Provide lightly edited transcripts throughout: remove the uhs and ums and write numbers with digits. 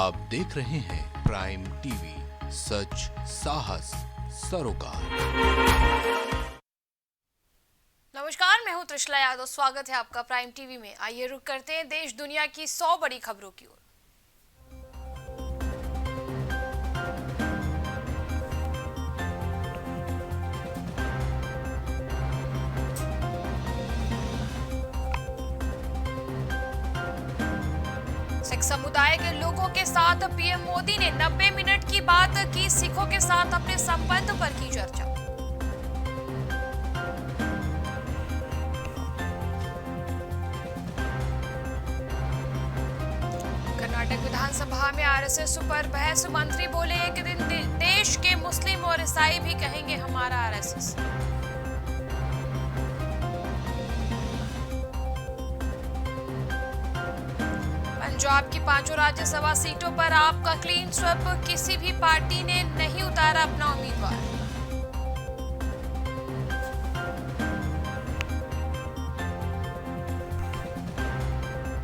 आप देख रहे हैं प्राइम टीवी, सच साहस सरोकार। नमस्कार, मैं हूं त्रिशला यादव। स्वागत है आपका प्राइम टीवी में। आइए रुक करते हैं देश दुनिया की 100 बड़ी खबरों की ओर। सिख समुदाय के लोगों के साथ पीएम मोदी ने 90 मिनट की बात की। सिखों के साथ अपने संबंध पर की चर्चा। कर्नाटक विधानसभा में आरएसएस पर बहस। मंत्री बोले एक दिन देश के मुस्लिम और ईसाई भी कहेंगे हमारा आरएसएस। पंजाब की 5 राज्यसभा सीटों पर आपका क्लीन स्वीप। किसी भी पार्टी ने नहीं उतारा अपना उम्मीदवार।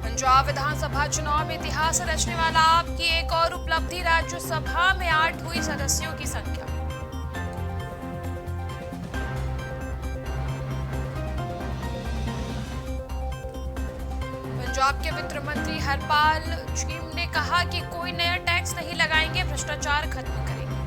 पंजाब विधानसभा चुनाव में इतिहास रचने वाला आपकी एक और उपलब्धि। राज्यसभा में 8 हुई सदस्यों की संख्या। पंजाब के वित्त मंत्री हरपाल सिंह ने कहा कि कोई नया टैक्स नहीं लगाएंगे, भ्रष्टाचार खत्म करेंगे।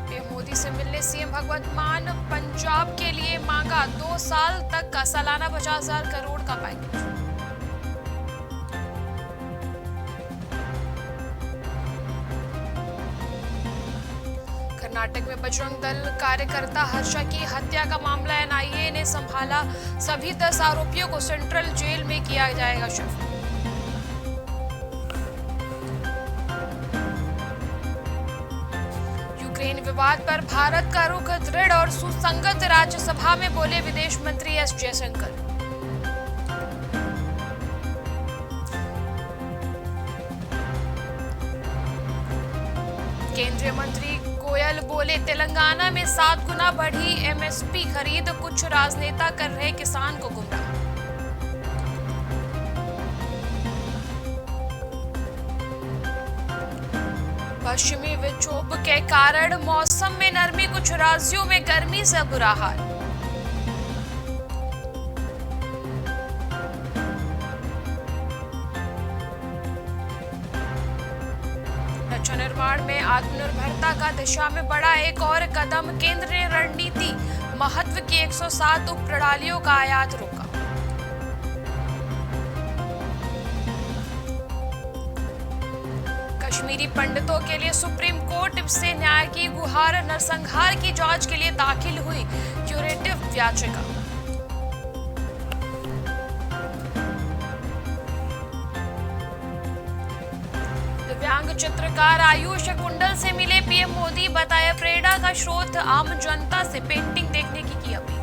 पीएम मोदी से मिलने सीएम भगवंत मान। पंजाब के लिए मांगा 2 साल तक का सालाना 50,000 करोड़ का पैकेज। कर्नाटक में बजरंग दल कार्यकर्ता हर्षा की हत्या का मामला एनआईए ने संभाला। सभी 10 आरोपियों को सेंट्रल जेल में किया जाएगा शिफ्ट। यूक्रेन विवाद पर भारत का रुख दृढ़ और सुसंगत। राज्यसभा में बोले विदेश मंत्री एस जयशंकर। केंद्रीय मंत्री गोयल बोले तेलंगाना में 7 गुना बढ़ी एमएसपी खरीद। कुछ राजनेता कर रहे किसान को गुमराह। पश्चिमी विक्षोभ के कारण मौसम में नरमी। कुछ राज्यों में गर्मी से बुरा हाल। रक्षा निर्माण में आत्मनिर्भरता का दिशा में बढ़ा एक और कदम। केंद्र ने रणनीति महत्व की 107 उप प्रणालियों का आयात रोका। कश्मीरी पंडितों के लिए सुप्रीम कोर्ट से न्याय की गुहार। नरसंहार की जांच के लिए दाखिल हुई क्यूरेटिव याचिका। दिव्यांग चित्रकार आयुष कुंडल से मिले पीएम मोदी। बताया प्रेरणा का स्रोत। आम जनता से पेंटिंग देखने की अपील।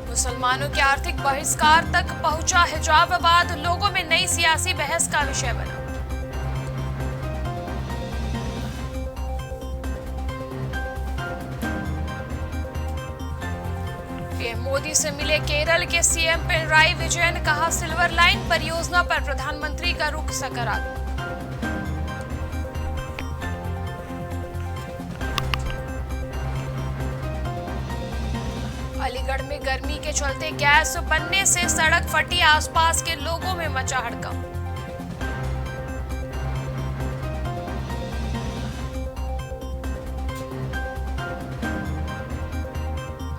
मुसलमानों के आर्थिक बहिष्कार तक पहुंचा हिजाब विवाद। लोगों में नई सियासी बहस का विषय बना। पीएम मोदी से मिले केरल के सीएम पिनराई विजयन। कहा सिल्वर लाइन परियोजना पर प्रधानमंत्री का रुख सकारात्मक। अलीगढ़ में गर्मी के चलते गैस बनने से सड़क फटी। आसपास के लोगों में मचा हड़कंप।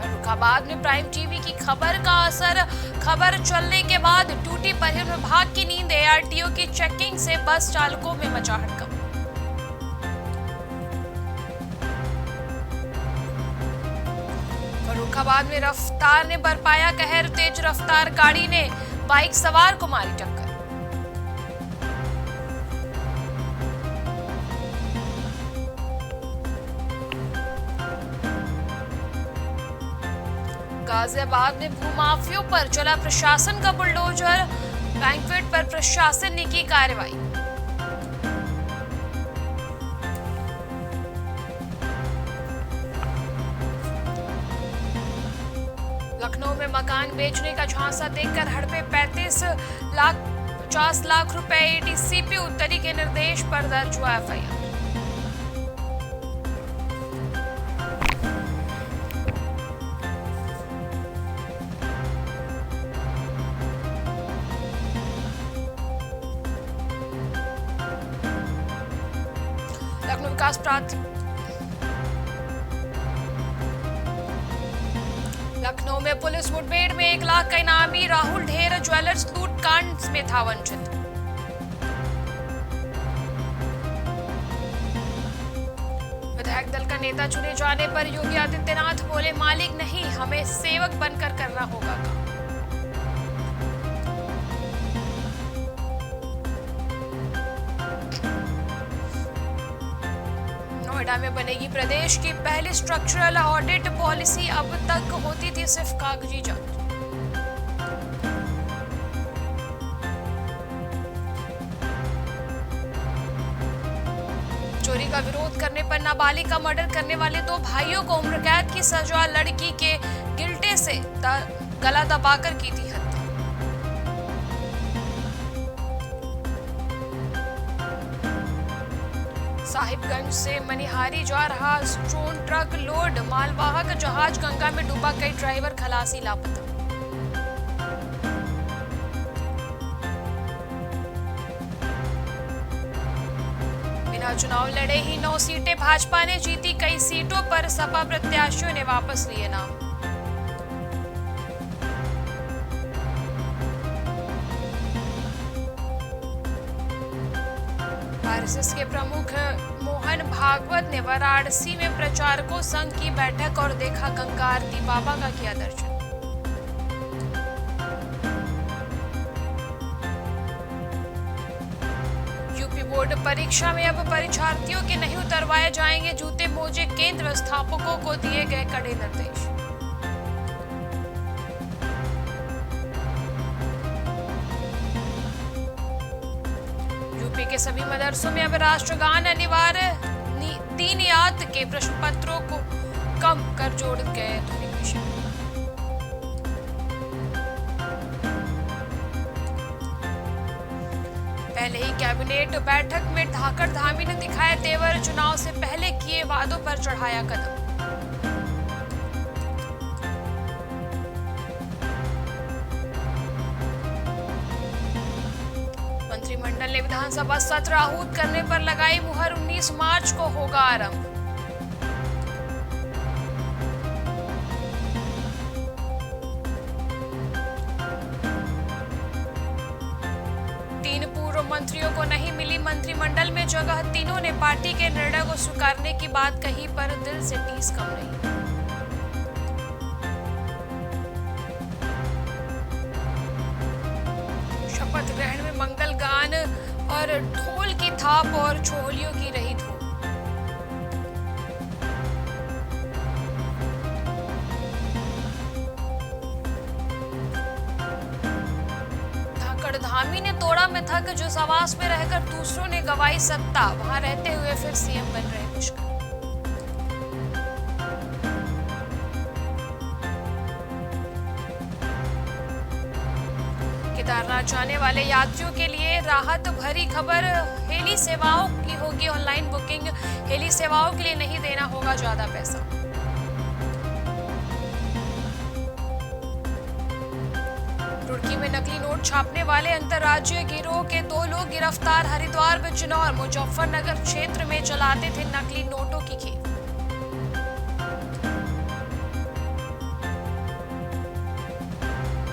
फर्रुखाबाद में प्राइम टीवी की खबर का असर। खबर चलने के बाद टूटी परिवहन विभाग की नींद। एआरटीओ की चेकिंग से बस चालकों में मचा हड़कंप। फर्रुखाबाद में रफ्तार ने बरपाया कहर। तेज रफ्तार गाड़ी ने बाइक सवार को मारी टक्कर। गाजियाबाद में भूमाफियों पर चला प्रशासन का बुलडोजर। बैंक्वेट पर प्रशासन ने की कार्रवाई। लखनऊ में मकान बेचने का झांसा देकर हड़पे 50 लाख रुपए। डीसीपी उत्तरी के निर्देश पर दर्ज हुआ एफआईआर। लखनऊ विकास लखनऊ में पुलिस मुठभेड़ में 1 लाख का इनामी राहुल ढेर ज्वेलर्स लूट कांड में था वंचित। विधायक दल का नेता चुने जाने पर योगी आदित्यनाथ बोले, मालिक नहीं, हमें सेवक बनकर करना होगा काम। नोएडा में बनेगी प्रदेश की पहली स्ट्रक्चरल ऑडिट पॉलिसी। अब तक होती थी सिर्फ कागजी जांच। चोरी का विरोध करने पर नाबालिग का मर्डर करने वाले 2 भाइयों को उम्र कैद की सजा। लड़की के गिल्टे से गला दबाकर की थी हत्या। साहिबगंज से मनिहारी जा रहा स्टोन ट्रक लोड मालवाहक जहाज गंगा में डूबा। कई ड्राइवर खलासी लापता। बिना चुनाव लड़े ही 9 सीटें भाजपा ने जीती। कई सीटों पर सपा प्रत्याशियों ने वापस लिए नाम। आरएसएस के प्रमुख मोहन भागवत ने वाराणसी में प्रचारकों संघ की बैठक और देखा गंगा आरती। बाबा का किया दर्शन। यूपी बोर्ड परीक्षा में अब परीक्षार्थियों के नहीं उतरवाए जाएंगे जूते मोजे। केंद्र व्यवस्थापकों को दिए गए कड़े निर्देश। के सभी मदरसों में अब राष्ट्रगान अनिवार्य। 3 याद के प्रश्न पत्रों को कम कर जोड़ गए ध्वनि विषय। पहले ही कैबिनेट बैठक में धाकड़ धामी ने दिखाया तेवर। चुनाव से पहले किए वादों पर चढ़ाया कदम। मंत्रिमंडल ने विधानसभा सत्र आहूत करने पर लगाई मुहर। 19 मार्च को होगा आरंभ। तीन पूर्व मंत्रियों को नहीं मिली मंत्रिमंडल में जगह। तीनों ने पार्टी के निर्णय को स्वीकारने की बात कही, पर दिल से टीस कम नहीं। शपथ ग्रहण में मंगल गान और ढोल की थाप और छोलियों की रही धूम। धाकड़ धामी ने तोड़ा मिथक। जो आवास में रहकर दूसरों ने गवाई सत्ता, वहां रहते हुए फिर सीएम बन रहे मुश्किल। केदारनाथ जाने वाले यात्रियों के लिए राहत भरी खबर। हेली सेवाओं की होगी ऑनलाइन बुकिंग। हेली सेवाओं के लिए नहीं देना होगा ज्यादा पैसा। रुड़की में नकली नोट छापने वाले अंतर्राज्यीय गिरोह के 2 लोग गिरफ्तार। हरिद्वार, बिजनौर, मुजफ्फरनगर क्षेत्र में चलाते थे नकली नोटों की खेप।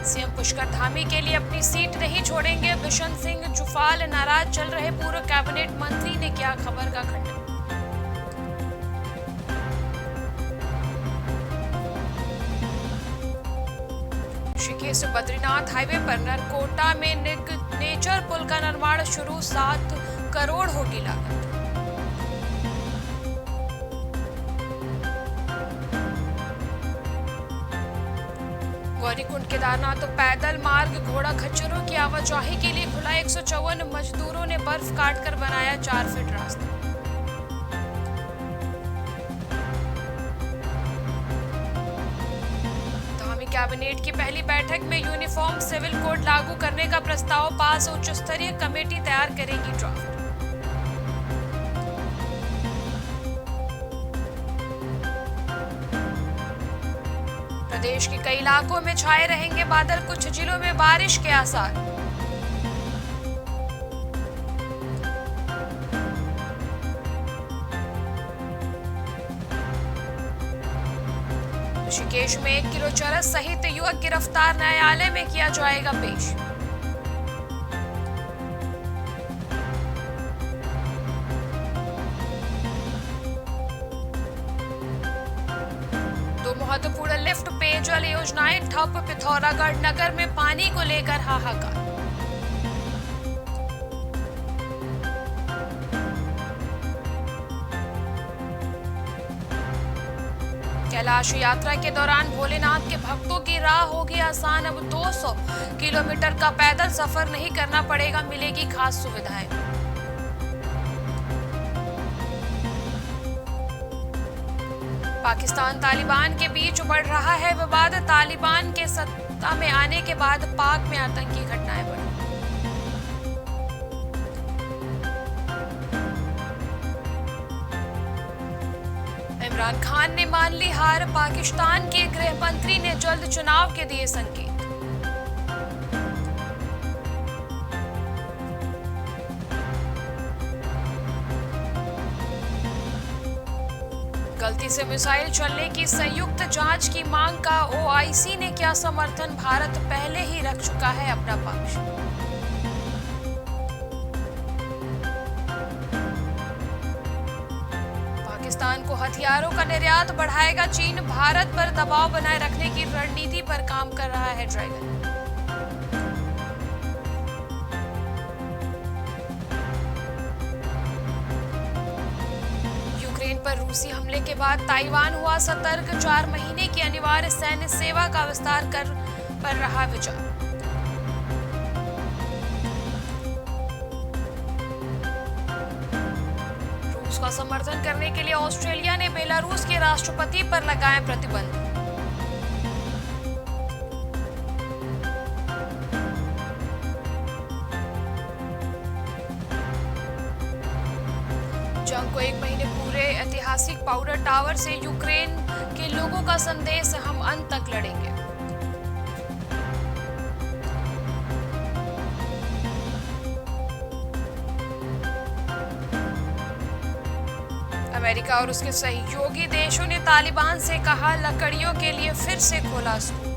सीएम पुष्कर धामी के लिए अपनी सीट नहीं छोड़ेंगे। बिशन सिंह जुफाल नाराज चल रहे पूर्व कैबिनेट मंत्री ने किया खबर का खंडन। ऋषिकेश से बद्रीनाथ हाईवे पर नरकोटा में नेचर पुल का निर्माण शुरू। 7 करोड़ होगी लागत। गौरीकुंड केदारनाथ पैदल मार्ग घोड़ा खच्चरों की आवाजाही के लिए खुला। 154 मजदूरों ने बर्फ काटकर बनाया 4 फीट रास्ता। धामी कैबिनेट की पहली बैठक में यूनिफॉर्म सिविल कोड लागू करने का प्रस्ताव पास, उच्च स्तरीय कमेटी तैयार करेगी ड्राफ्ट। प्रदेश के कई इलाकों में छाए रहेंगे बादल, कुछ जिलों में बारिश के आसार। ऋषिकेश में 1 किलो चरस सहित युवक गिरफ्तार, न्यायालय में किया जाएगा पेश। दो महत्वपूर्ण लिफ्ट पेयजल योजनाएं ठप, पिथौरागढ़ नगर में पानी को लेकर हाहाकार। कैलाश यात्रा के दौरान भोलेनाथ के भक्तों की राह होगी आसान, अब 200 किलोमीटर का पैदल सफर नहीं करना पड़ेगा, मिलेगी खास सुविधाएं। पाकिस्तान तालिबान के बीच बढ़ रहा है विवाद, तालिबान के सत्ता में आने के बाद पाक में आतंकी घटनाएं बढ़ी। इमरान खान ने मान ली हार, पाकिस्तान के गृह मंत्री ने जल्द चुनाव के दिए संकेत। गलती से मिसाइल चलने की संयुक्त जांच की मांग का ओआईसी ने किया समर्थन, भारत पहले ही रख चुका है अपना पक्ष। पाकिस्तान को हथियारों का निर्यात बढ़ाएगा चीन, भारत पर दबाव बनाए रखने की रणनीति पर काम कर रहा है ड्रैगन। यूक्रेन पर रूसी हमले के बाद ताइवान हुआ सतर्क, 4 महीने की अनिवार्य सैन्य सेवा का विस्तार पर रहा विचार। का समर्थन करने के लिए ऑस्ट्रेलिया ने बेलारूस के राष्ट्रपति पर लगाए प्रतिबंध। जंग को 1 महीने पूरे, ऐतिहासिक पाउडर टावर से यूक्रेन के लोगों का संदेश, हम अंत तक लड़ेंगे। अमेरिका और उसके सहयोगी देशों ने तालिबान से कहा, लकड़ियों के लिए फिर से खोला स्कूल।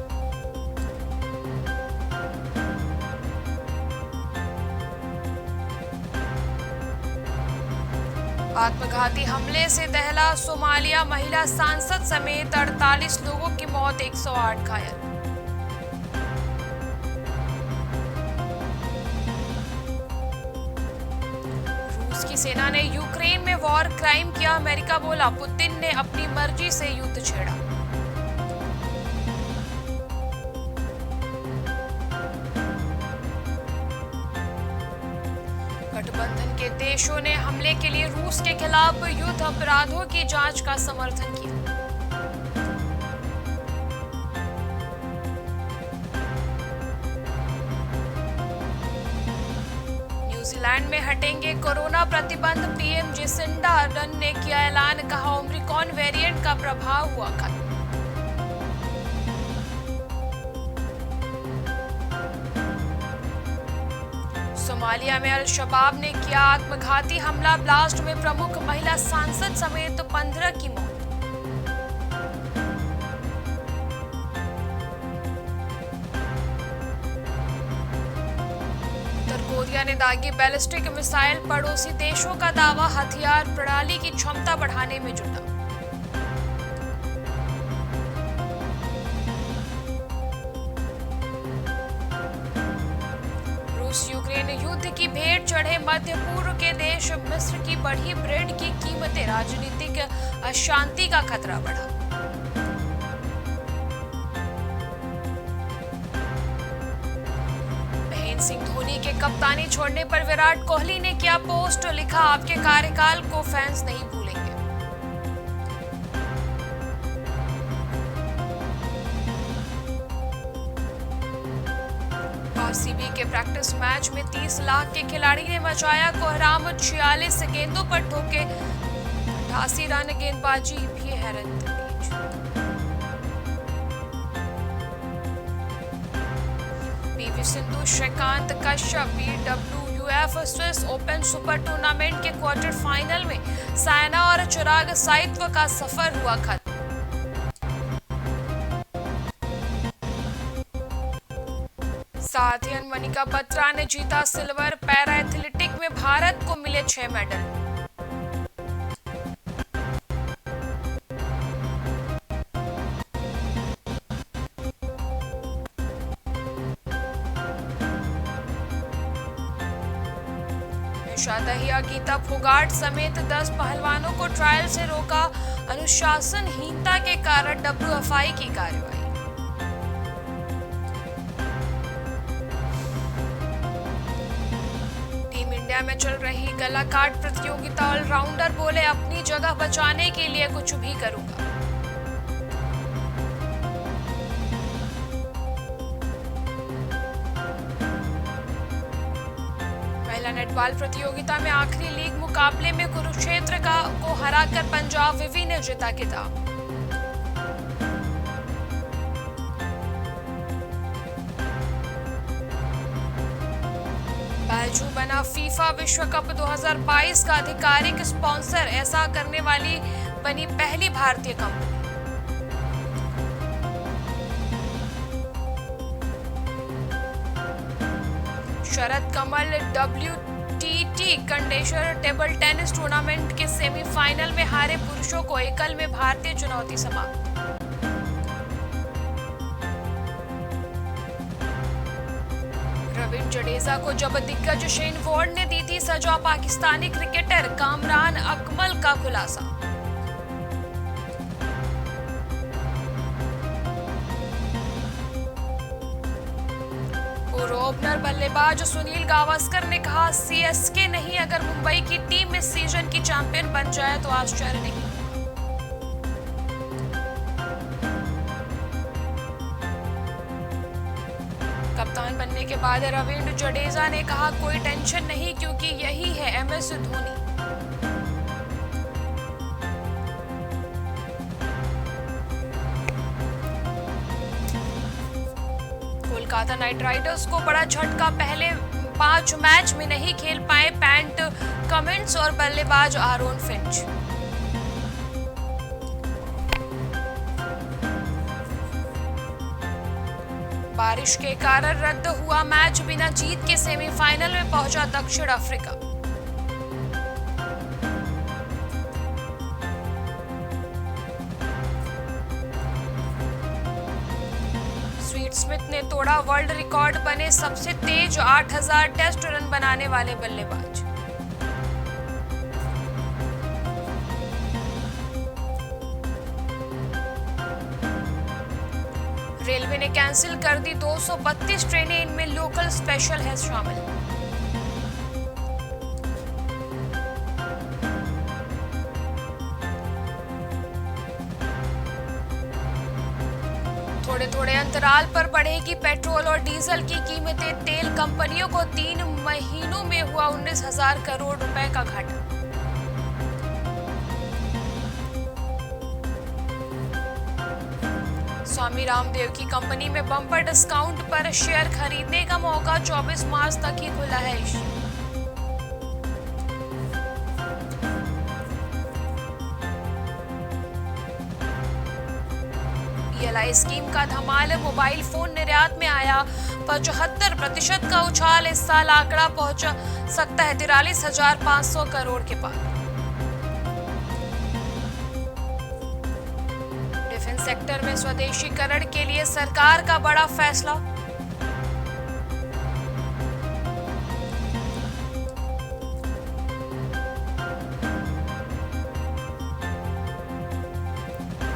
आत्मघाती हमले से दहला सोमालिया, महिला सांसद समेत 48 लोगों की मौत, 108 घायल। की सेना ने यूक्रेन में वॉर क्राइम किया, अमेरिका बोला पुतिन ने अपनी मर्जी से युद्ध छेड़ा। गठबंधन के देशों ने हमले के लिए रूस के खिलाफ युद्ध अपराधों की जांच का समर्थन किया। न्यूजीलैंड में हटेंगे कोरोना प्रतिबंध, पीएम जेसिंडा अर्डर्न ने किया ऐलान, कहा ओमिक्रॉन वेरिएंट का प्रभाव हुआ खत्म। सोमालिया में अल शबाब ने किया आत्मघाती हमला, ब्लास्ट में प्रमुख महिला सांसद समेत 15 की मौत। कोरिया ने दागी बैलिस्टिक मिसाइल, पड़ोसी देशों का दावा हथियार प्रणाली की क्षमता बढ़ाने में जुटा। रूस यूक्रेन युद्ध की भेंट चढ़े, मध्य पूर्व के देश, मिस्र की बढ़ी ब्रेड की कीमतें, राजनीतिक अशांति का खतरा बढ़ा। सिंह धोनी के कप्तानी छोड़ने पर विराट कोहली ने किया पोस्ट, लिखा आपके कार्यकाल को फैंस नहीं भूलेंगे। प्रैक्टिस मैच में 30 लाख के खिलाड़ी ने मचाया कोहराम, 46 गेंदों पर ठोके 88 रन, गेंदबाजी भी हैरत। PV Sindhu, Srikanth, Kashyap BWF Swiss open super tournament के क्वार्टर फाइनल में साइना और चिराग साइत्व का सफर हुआ खत्म। साथियन मनिका बत्रा ने जीता सिल्वर। पैरा एथलेटिक में भारत को मिले 6 मेडल। दहिया, गीता फोगाट समेत 10 पहलवानों को ट्रायल से रोका। अनुशासनहीनता के कारण WFI की कार्रवाई। टीम इंडिया में चल रही गला काट प्रतियोगिता, ऑलराउंडर बोले अपनी जगह बचाने के लिए कुछ भी करूंगा। नेटबॉल प्रतियोगिता में आखिरी लीग मुकाबले में कुरुक्षेत्र को हराकर पंजाब विवी ने जीता खिताब। बाजू बना फीफा विश्व कप 2022 का आधिकारिक स्पॉन्सर। ऐसा करने वाली बनी पहली भारतीय कंपनी। शरद कमल WTT कंडेशर टेबल टेनिस टूर्नामेंट के सेमीफाइनल में हारे पुरुषों को एकल में भारतीय चुनौती समाप्त। रविंद्र जडेजा को जब दिग्गज शेन वॉर्न ने दी थी सजा, पाकिस्तानी क्रिकेटर कामरान अकमल का खुलासा। ओपनर बल्लेबाज सुनील गावस्कर ने कहा CSK नहीं, अगर मुंबई की टीम इस सीजन की चैंपियन बन जाए तो आश्चर्य नहीं। कप्तान बनने के बाद रविंद्र जडेजा ने कहा कोई टेंशन नहीं क्योंकि यही है MS Dhoni. Kolkata night Riders को बड़ा झटका, पहले 5 मैच में नहीं खेल पाए पैट कमिंस और बल्लेबाज आरोन फिंच। बारिश के कारण रद्द हुआ मैच, बिना जीत के सेमीफाइनल में पहुंचा दक्षिण अफ्रीका। स्मिथ ने तोड़ा वर्ल्ड रिकॉर्ड, बने सबसे तेज 8000 टेस्ट रन बनाने वाले बल्लेबाज। रेलवे ने कैंसिल कर दी 232 ट्रेनें, इनमें लोकल स्पेशल है शामिल। थोड़े थोड़े अंतराल पर बढ़ेगी पेट्रोल और डीजल की कीमतें। तेल कंपनियों को 3 महीनों में हुआ 19,000 करोड़ रुपए का घाटा। स्वामी रामदेव की कंपनी में बम्पर डिस्काउंट पर शेयर खरीदने का मौका, 24 मार्च तक ही खुला है इश्यू। PLI स्कीम का धमाल, मोबाइल फोन निर्यात में आया 75% का उछाल। इस साल आंकड़ा पहुंच सकता है 43,500 करोड़ के पार। डिफेंस सेक्टर में स्वदेशीकरण के लिए सरकार का बड़ा फैसला।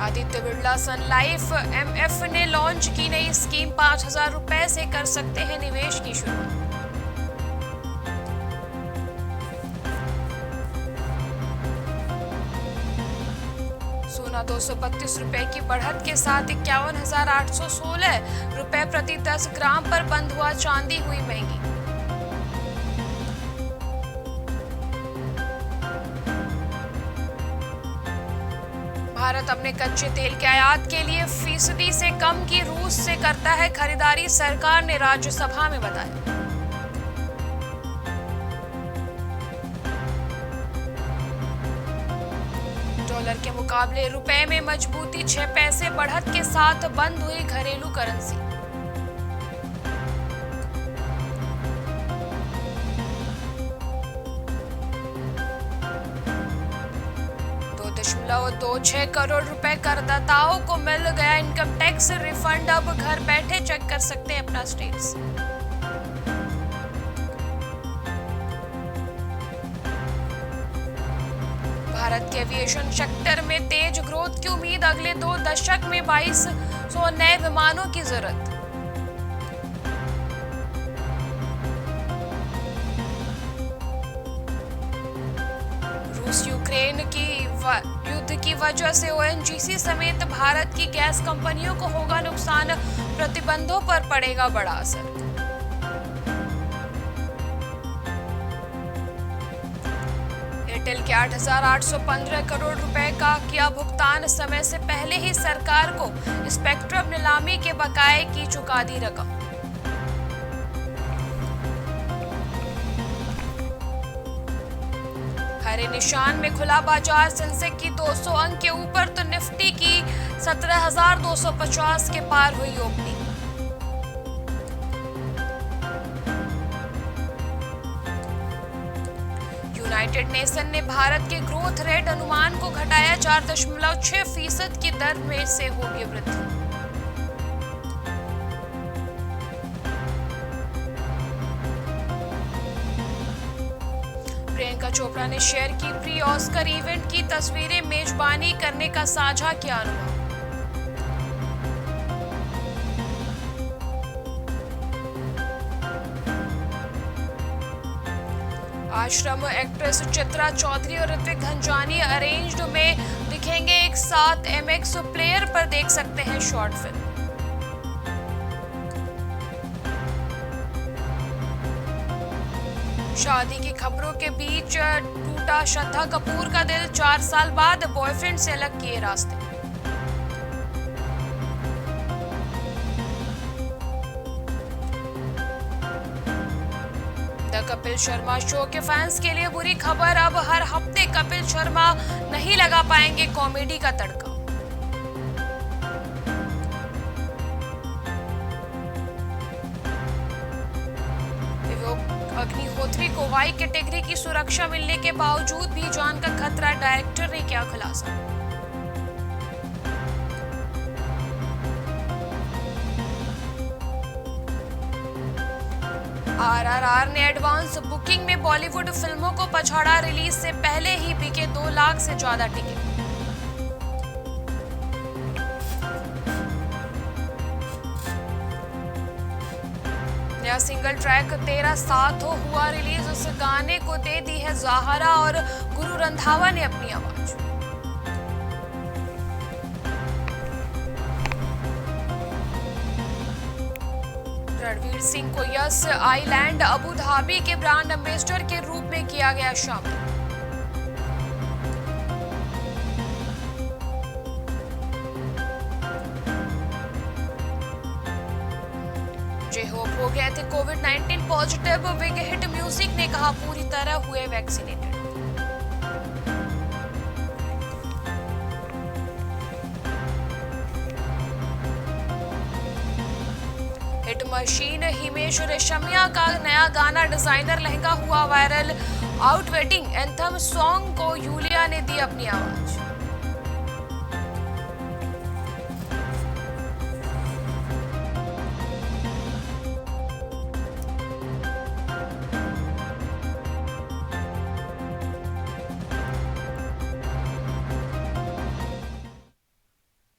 आदित्य बिरला सन लाइफ MF ने लॉन्च की नई स्कीम, 5,000 रुपए से कर सकते हैं निवेश की शुरुआत। सोना 232 रुपए की बढ़त के साथ 51,816 रुपए प्रति 10 ग्राम पर बंद हुआ। चांदी हुई महंगी। भारत अपने कच्चे तेल के आयात के लिए फीसदी से कम की रूस से करता है खरीदारी, सरकार ने राज्यसभा में बताया। डॉलर के मुकाबले रुपए में मजबूती, 6 पैसे बढ़त के साथ बंद हुई घरेलू करेंसी। $2.26 करोड़ रुपए करदाताओं को मिल गया इनकम टैक्स रिफंड, अब घर बैठे चेक कर सकते हैं अपना स्टेटस। भारत के एविएशन सेक्टर में तेज ग्रोथ की उम्मीद, अगले 2 दशक में 2200 नए विमानों की जरूरत। रूस यूक्रेन की युद्ध की वजह से ओएनजीसी समेत भारत की गैस कंपनियों को होगा नुकसान, प्रतिबंधों पर पड़ेगा बड़ा असर। एयरटेल के 8,815 करोड़ रुपए का किया भुगतान, समय से पहले ही सरकार को स्पेक्ट्रम नीलामी के बकाये की चुका दी रकम। हरे निशान में खुला बाजार, सेंसेक्स की 200 अंक के ऊपर तो निफ्टी की 17,250 के पार हुई ओपनिंग। यूनाइटेड नेशन ने भारत के ग्रोथ रेट अनुमान को घटाया, 4.6% की दर में से होगी वृद्धि। प्रियंका चोपड़ा ने शेयर की प्री ऑस्कर इवेंट की तस्वीरें, मेजबानी करने का साझा किया अनुभव। आश्रम एक्ट्रेस चित्रा चौधरी और ऋत्विक धनजानी अरेंज्ड में दिखेंगे एक साथ, एमएक्स प्लेयर पर देख सकते हैं शॉर्ट फिल्म। शादी की खबरों के बीच टूटा श्रद्धा कपूर का दिल, 4 साल बाद बॉयफ्रेंड से अलग किए रास्ते। द कपिल शर्मा शो के फैंस के लिए बुरी खबर, अब हर हफ्ते कपिल शर्मा नहीं लगा पाएंगे कॉमेडी का तड़का। अग्निहोत्री को वाई कैटेगरी की सुरक्षा मिलने के बावजूद भी जान का खतरा, डायरेक्टर ने किया खुलासा। आरआरआर ने एडवांस बुकिंग में बॉलीवुड फिल्मों को पछाड़ा, रिलीज से पहले ही बिके 2 लाख से ज्यादा टिकट। नया सिंगल ट्रैक तेरा साथ हो हुआ रिलीज, उस गाने को दे दी है ज़ाहरा और गुरु रंधावा ने अपनी आवाज। रणवीर सिंह को यस आइलैंड अबू धाबी के ब्रांड एम्बेसडर के रूप में किया गया शामिल। होप हो गए थे कोविड-19 पॉजिटिव, बिग हिट म्यूजिक ने कहा पूरी तरह हुए vaccinated. Hit machine Himesh Reshammiya का नया गाना डिजाइनर लहंगा हुआ viral, out wedding anthem song को यूलिया ने दी अपनी आवाज।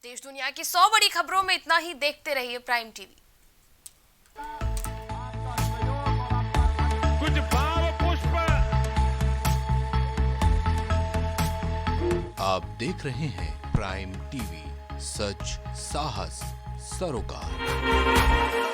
देश दुनिया की 100 बड़ी खबरों में इतना ही। देखते रहिए प्राइम टीवी। कुछ भाव पुष्प। आप देख रहे हैं प्राइम टीवी, सच साहस सरोकार।